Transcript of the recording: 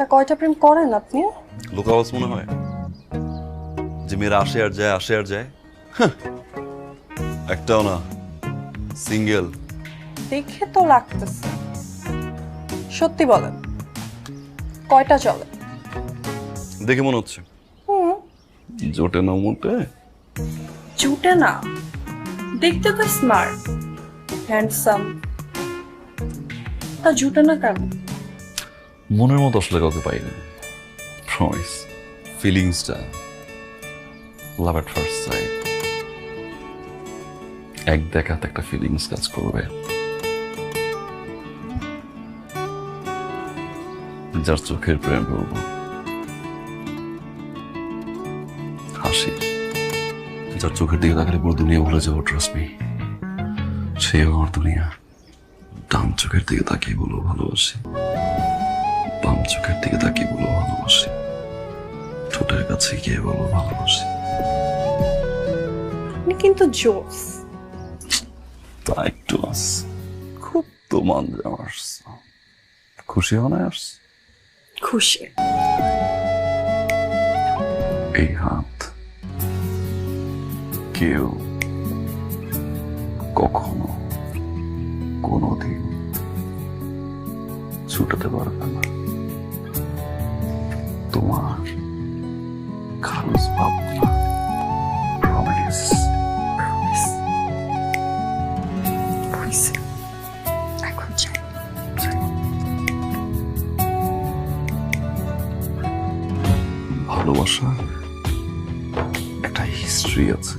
তা কয়টা প্রেম করেন আপনি? লোকাওয়াজ মনে হয় যে মেয়েরা আসে আর যায় আসে আর যায়। হাহ, একটাও না, সিঙ্গেল। দেখে তো লাগতেছে। সত্যি বলেন, কয়টা চলে? দেখে মনে হচ্ছে জোটে না মোটে। জুটে না, দেখতে তো স্মার্ট হ্যান্ডসাম, তা জুটে না কেন? মনের মতো আসলে কাউকে পাইনি। প্রমিস, ফিলিংসটা লাভ এট ফার্স্ট সাইট। এক দেখাতে একটা ফিলিংস কাজ করবে, যার চোখের প্রেম বলবো, হাসি, যার চোখের দিকে তাকালে পুরো দুনিয়া ভুলে যাবো, ট্রাস্ট মি, সেই আমার দুনিয়া। ডান চোখের দিকে তাকিয়ে বলো ভালোবাসি, বাম চোখের দিকে তাকিয়ে বলো ভালোবাসি, ঠোঁটের কাছে গিয়ে বলো ভালোবাসি। আপনি কিন্তু জোস। তা একটু আস, খুব তো মজা আসছে। খুশি হও না আসছে? খুশি। এই হাত কেউ কখনো কোনোদিন ছুটাতে পারবে না তোমার খারুস ভাবনা। প্রমিস। হইছে, এখন যাই। ভালোবাসা একটা হিস্ট্রি আছে।